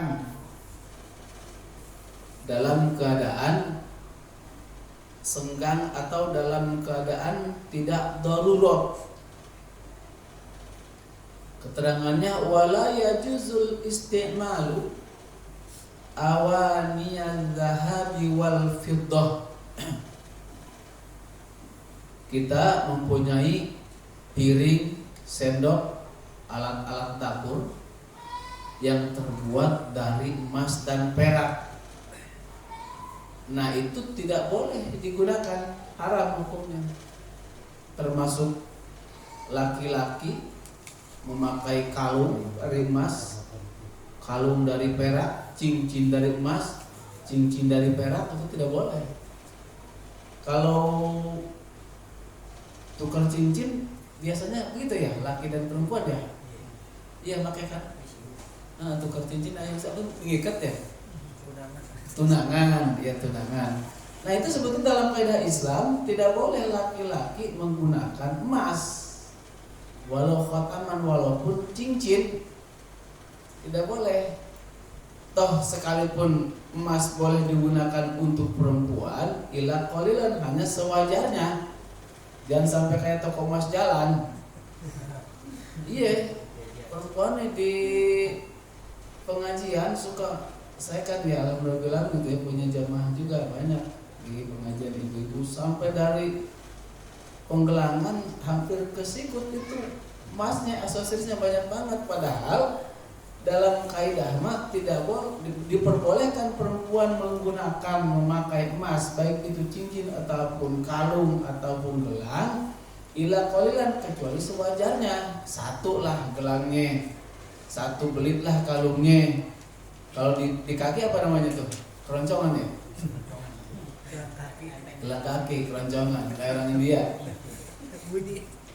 senggang dalam keadaan senggang atau dalam keadaan tidak darurat. Keterangannya wala yajuzul isti'malu awaniyaz zahabi wal fiddah. Kita mempunyai piring, sendok, alat-alat dapur yang terbuat dari emas dan perak. Nah, itu tidak boleh digunakan, haram hukumnya. Termasuk laki-laki memakai kalung dari emas, kalung dari perak, cincin dari emas, cincin dari perak, itu tidak boleh. Kalau tukar cincin biasanya begitu ya, laki dan perempuan ya. Iya, pakai kan. Nah, tukar cincin ayam satu mengikat ya. Tunangan, ya tunangan. Nah, itu sebetulnya dalam kaidah Islam tidak boleh laki-laki menggunakan emas, walau khataman, walaupun cincin, tidak boleh. Toh sekalipun emas boleh digunakan untuk perempuan, ila qalilan, hanya sewajarnya. Jangan sampai kayak toko emas jalan. Iya, perempuan di pengajian suka, saya kan ya alhamdulillah gitu ya, punya jamaah juga banyak di pengajian ibu-ibu, sampai dari penggelangan hampir ke sikut itu emasnya, aksesorisnya banyak banget. Padahal dalam kaidah mah tidak boleh, diperbolehkan perempuan menggunakan, memakai emas, baik itu cincin ataupun kalung ataupun gelang, ila qalilan, kecuali sewajarnya. Satu lah gelangnya, satu belitlah kalungnya. Kalau di kaki apa namanya tuh? Keroncongan ya? Gelang kaki, keroncongan, kayak orang India.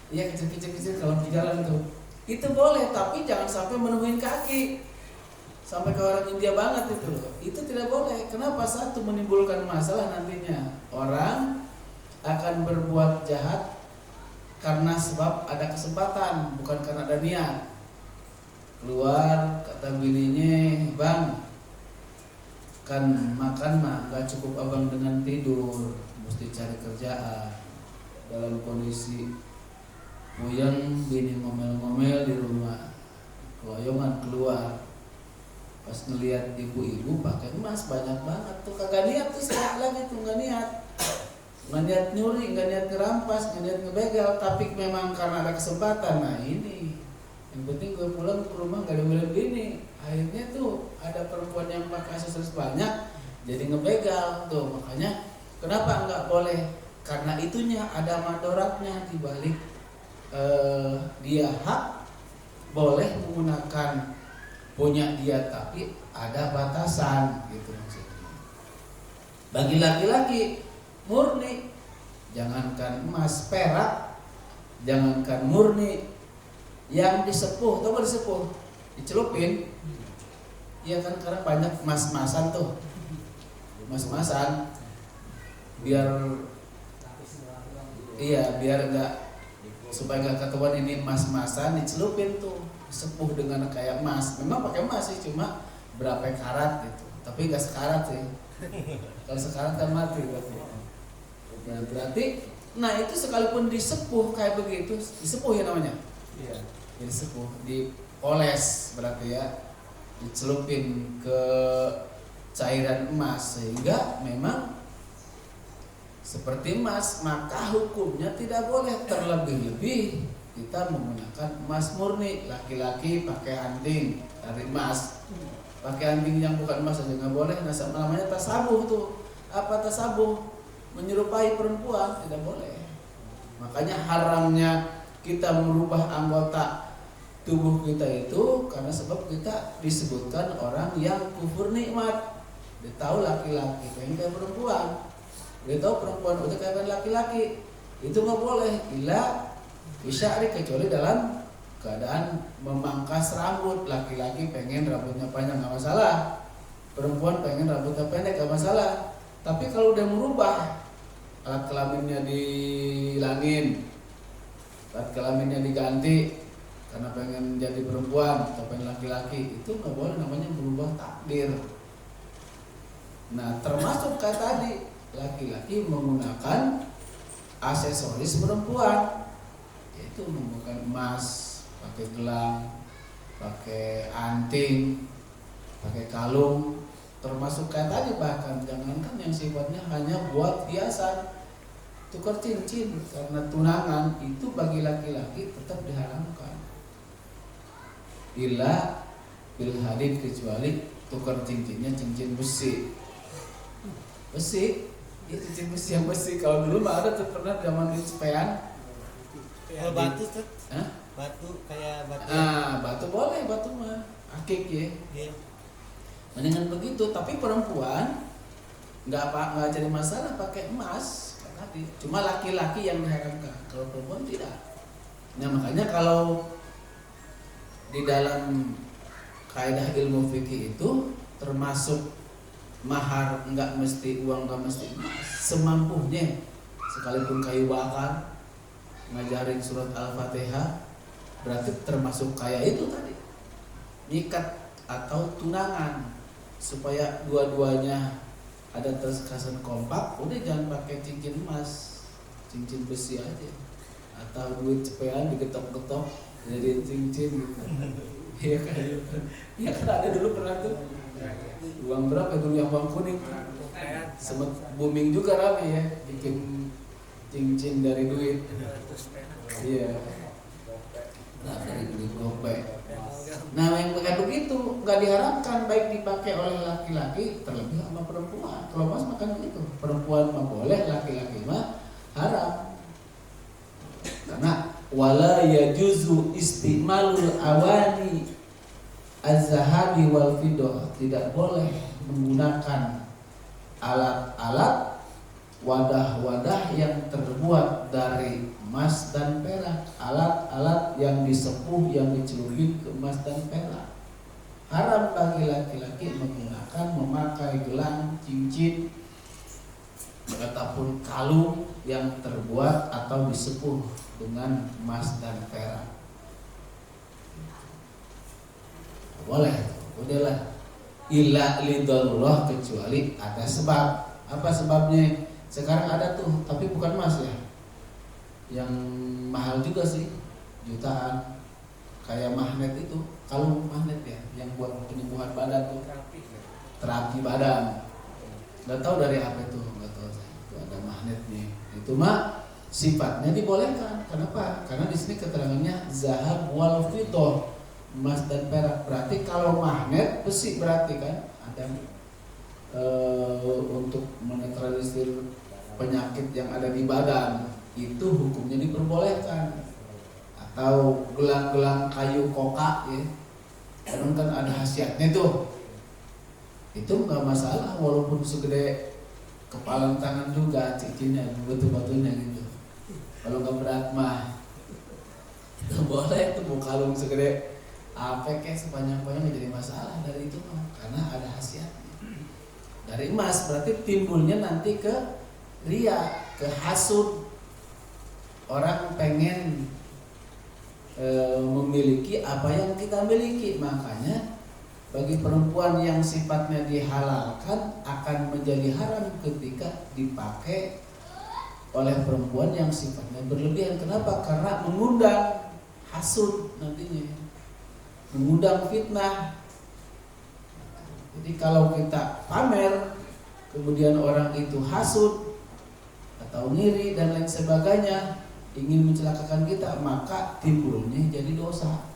Iya, kecil-kecil kalau di jalan tuh. Itu boleh, tapi jangan sampai menemuin kaki. Sampai ke orang India banget itu loh. Itu tidak boleh. Kenapa? Satu, menimbulkan masalah nantinya. Orang akan berbuat jahat karena sebab ada kesempatan, bukan karena ada niat. Keluar, kata bininya, bang, kan makan mah gak cukup abang dengan tidur, mesti cari kerjaan. Dalam kondisi puyeng, bini ngomel-ngomel di rumah, keloyongan keluar. Pas ngelihat ibu-ibu pakai emas banyak banget tuh, kagak niat tuh, sekali lagi tuh nggak niat nyuri, nggak niat ngerampas, nggak niat ngebegal, tapi memang karena ada kesempatan. Nah ini yang penting gue pulang ke rumah gak ada bini. Akhirnya tuh ada perempuan yang pakai aksesoris banyak, jadi ngebegal tuh. Makanya kenapa nggak boleh? Karena itunya ada madoratnya di balik dia hak boleh menggunakan punya dia, tapi ada batasan gitu maksudnya. Bagi laki-laki murni, jangankan emas perak, jangankan murni, yang disepuh, coba disepuh, dicelupin, iya kan, karena banyak emas-emasan tuh, emas-emasan, biar enggak, supaya nggak ketahuan ini emas-emasan, dicelupin tuh, sepuh dengan kayak emas. Memang pakai emas sih, cuma berapa karat gitu, tapi nggak sekarat sih. Kalau sekarat kan mati berarti. Nah, berarti, nah itu sekalipun disepuh kayak begitu, disepuh ya namanya. Iya. Disepuh, dipoles berarti ya, dicelupin ke cairan emas sehingga memang seperti emas, maka hukumnya tidak boleh. Terlebih-lebih kita menggunakan emas murni. Laki-laki pakai anting dari emas, pakai anting yang bukan emas aja nggak boleh. Nah, namanya tasabuh tuh. Apa tasabuh? Menyerupai perempuan, tidak boleh. Makanya haramnya kita merubah anggota tubuh kita itu karena sebab kita disebutkan orang yang kufur nikmat. Dia tahu laki-laki pengen kayak perempuan, dia tahu perempuan udah kayak laki-laki, itu nggak boleh. Ila bisyari, kecuali dalam keadaan memangkas rambut. Laki-laki pengen rambutnya panjang nggak masalah, perempuan pengen rambutnya pendek nggak masalah. Tapi kalau udah merubah, alat kelaminnya dihilangin, alat kelaminnya diganti karena pengen jadi perempuan atau pengen laki-laki, itu nggak boleh, namanya berubah tak. takdir. Nah, termasuk kayak tadi, laki-laki menggunakan aksesoris perempuan, yaitu menggunakan emas, pakai gelang, pakai anting, pakai kalung, termasuk kayak tadi. Bahkan jangankan yang sifatnya hanya buat hiasan, tukar cincin karena tunangan itu bagi laki-laki tetap diharamkan. Illa bil hadid, kecuali tukar cincinnya cincin besi. Besi, ya cincin besi yang besi. Kalau dulu mah ada tuh, pernah zaman di Sepean. Kalau batu tuh? Hah? Batu kayak batu. Batu boleh, batu mah akik ya. Iya. Mendingan begitu, tapi perempuan nggak jadi masalah pakai emas tadi. Cuma laki-laki yang diharamkan, kalau perempuan tidak. Nah makanya kalau di dalam kaidah ilmu fikih itu termasuk mahar nggak mesti uang, nggak mesti emas, semampunya. Sekalipun kayu bakar, ngajarin surat Al-Fatihah, berarti termasuk kayak itu tadi, nikat atau tunangan, supaya dua-duanya ada terkesan kompak. Udah jangan pakai cincin emas, cincin besi aja, atau duit cepean digetok-getok jadi cincin gitu. Iya kan? Iya kan, ada dulu pernah tuh. Uang berapa dulu yang uang kuning? Sempet booming juga rame ya, bikin cincin dari duit. Iya. Nah, dari duit gopek. Nah, yang kayak begitu nggak diharapkan, baik dipakai oleh laki-laki terlebih sama perempuan. Kalau mas makan begitu, perempuan mah boleh, laki-laki mah haram. Karena wala yajuzu istimalul awani az-zahabi wal fiddah, tidak boleh menggunakan alat-alat, wadah-wadah yang terbuat dari emas dan perak, alat-alat yang disepuh, yang dicelupin ke emas dan perak. Haram bagi laki-laki menggunakan, memakai gelang, cincin, ataupun kalung yang terbuat atau disepuh dengan emas dan perak. Boleh, udahlah. Illa lidarurah, kecuali ada sebab. Apa sebabnya? Sekarang ada tuh, tapi bukan emas ya, yang mahal juga sih, jutaan, kayak magnet itu, kalung magnet ya, yang buat penyembuhan badan tuh, terapi badan. Nggak tahu dari apa itu, nggak tahu. Itu ada magnetnya. Itu mah sifatnya dibolehkan. Kenapa? Karena di sini keterangannya zahab wal fiddah, emas dan perak. Berarti kalau magnet besi berarti kan ada untuk menetralisir penyakit yang ada di badan, itu hukumnya diperbolehkan. Atau gelang-gelang kayu koka ya, karena kan ada khasiatnya tuh, itu nggak masalah walaupun segede kepala tangan juga cincinnya, batu-batunya gitu. Kalau nggak berat mah itu boleh. Itu mau kalung segede apa kayak sepanjang-panjang jadi masalah dari itu mah, karena ada khasiatnya. Dari emas berarti timbulnya nanti ke ria, ke hasud. Orang pengen memiliki apa yang kita miliki. Makanya bagi perempuan yang sifatnya dihalalkan akan menjadi haram ketika dipakai oleh perempuan yang sifatnya berlebihan. Kenapa? Karena mengundang hasud nantinya, mengundang fitnah. Jadi kalau kita pamer, kemudian orang itu hasud atau ngiri dan lain sebagainya, ingin mencelakakan kita, maka timbulnya jadi dosa.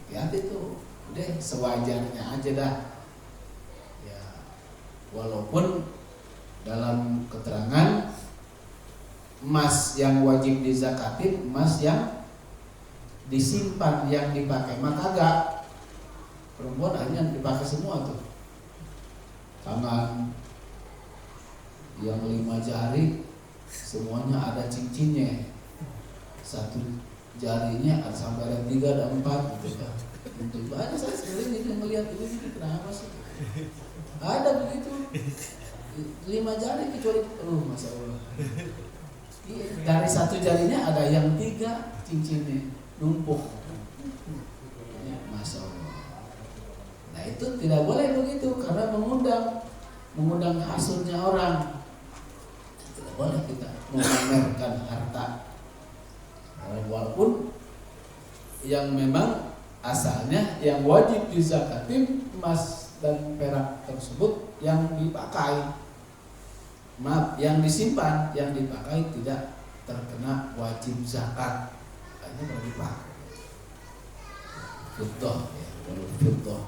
Hati-hati tuh, udah sewajarnya aja dah. Ya, walaupun dalam keterangan emas yang wajib dizakatin, emas yang disimpan, yang dipakai, maka agak perempuan hanya dipakai semua tuh. Tangan yang 5 jari semuanya ada cincinnya. Satu jarinya ada sampai ada 3, ada 4 gitu kan. Untuk banyak saya sering ini melihat ini kenapa sih? Ada begitu. 5 jari kecuali Masya Allah. Dari satu jarinya ada yang 3 cincinnya numpuk. Masya Allah. Nah itu itu tidak boleh begitu karena mengundang hasutnya orang. Tidak boleh kita memamerkan harta. Walaupun yang memang asalnya yang wajib dizakatin emas dan perak tersebut yang dipakai. Maaf, yang disimpan, yang dipakai tidak terkena wajib zakat. Hanya kalau dipakai. Fiddah ya, kalau fiddah.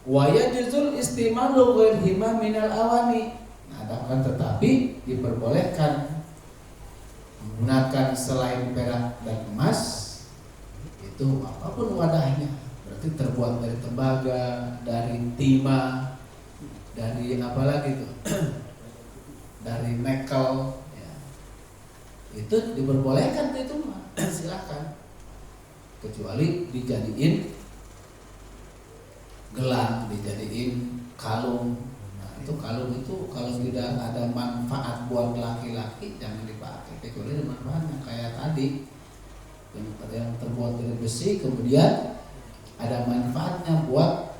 Wa yajuzul istimalu ghairihima minal awani. Nah, akan tetapi diperbolehkan menggunakan selain perak dan emas itu apapun wadahnya. Berarti terbuat dari tembaga, dari timah, dari apa lagi tuh? Dari nikel ya. Itu diperbolehkan itu mah. Silakan. Kecuali dijadiin gelang, dijadiin kalung. Nah, itu kalung itu kalau tidak ada manfaat buat laki-laki jangan dipakai. Kecuali ada manfaatnya kayak tadi yang terbuat dari besi kemudian ada manfaatnya buat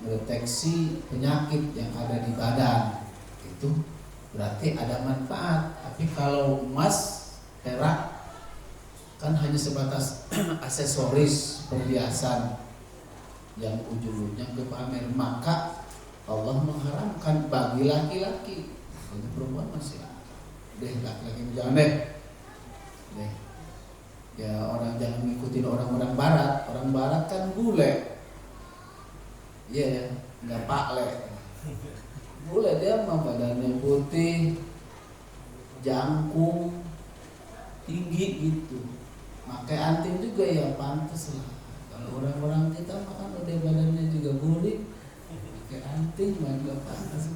mendeteksi penyakit yang ada di badan. Itu berarti ada manfaat. Tapi kalau emas, perak kan hanya sebatas aksesoris perhiasan yang ujung-ujungnya ke pamer, maka Allah mengharamkan bagi laki-laki. Bagi perempuan masih deh, laki-laki jangan deh. Ya orang jangan ngikutin orang-orang barat. Orang barat kan bule. Iya ya, nggak pakle. Bule dia mah badannya putih, jangkung, tinggi gitu. Pakai anting juga ya pantas lah. Kalau orang-orang kita makan udah badannya juga bulik, pakai anting mah juga pantas